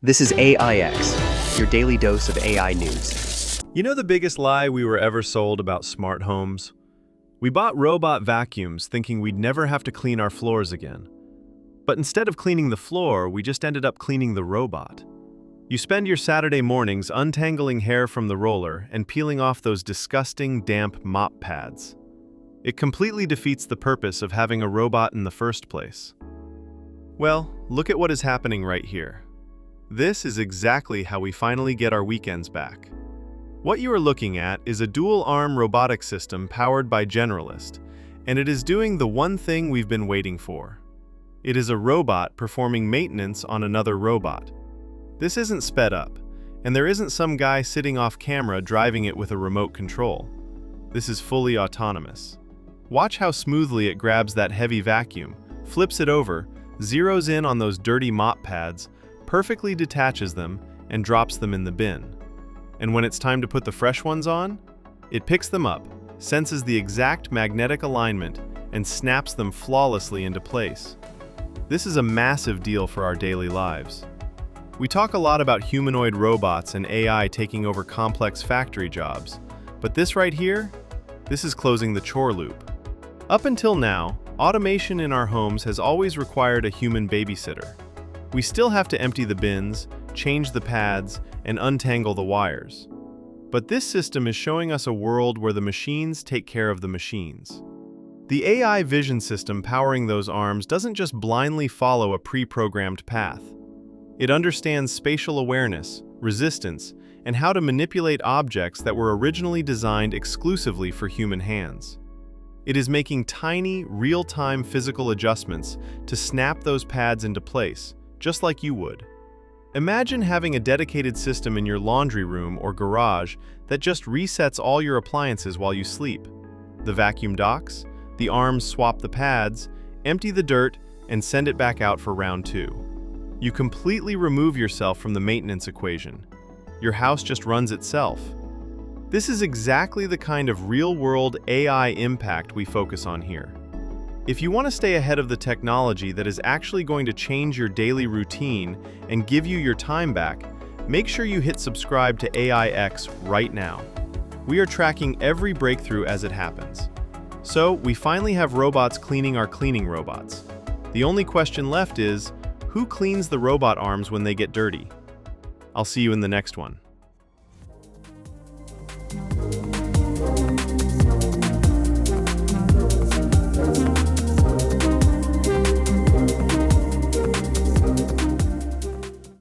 This is AIX, your daily dose of AI news. You know the biggest lie we were ever sold about smart homes? We bought robot vacuums thinking we'd never have to clean our floors again. But instead of cleaning the floor, we just ended up cleaning the robot. You spend your Saturday mornings untangling hair from the roller and peeling off those disgusting, damp mop pads. It completely defeats the purpose of having a robot in the first place. Well, look at what is happening right here. This is exactly how we finally get our weekends back. What you are looking at is a dual-arm robotic system powered by Generalist, and it is doing the one thing we've been waiting for. It is a robot performing maintenance on another robot. This isn't sped up, and there isn't some guy sitting off camera driving it with a remote control. This is fully autonomous. Watch how smoothly it grabs that heavy vacuum, flips it over, zeroes in on those dirty mop pads, perfectly detaches them, and drops them in the bin. And when it's time to put the fresh ones on, it picks them up, senses the exact magnetic alignment, and snaps them flawlessly into place. This is a massive deal for our daily lives. We talk a lot about humanoid robots and AI taking over complex factory jobs, but this right here, this is closing the chore loop. Up until now, automation in our homes has always required a human babysitter. We still have to empty the bins, change the pads, and untangle the wires. But this system is showing us a world where the machines take care of the machines. The AI vision system powering those arms doesn't just blindly follow a pre-programmed path. It understands spatial awareness, resistance, and how to manipulate objects that were originally designed exclusively for human hands. It is making tiny, real-time physical adjustments to snap those pads into place, just like you would. Imagine having a dedicated system in your laundry room or garage that just resets all your appliances while you sleep. The vacuum docks, the arms swap the pads, empty the dirt, and send it back out for round 2. You completely remove yourself from the maintenance equation. Your house just runs itself. This is exactly the kind of real-world AI impact we focus on here. If you want to stay ahead of the technology that is actually going to change your daily routine and give you your time back, make sure you hit subscribe to AIX right now. We are tracking every breakthrough as it happens. So, we finally have robots cleaning our cleaning robots. The only question left is, who cleans the robot arms when they get dirty? I'll see you in the next one.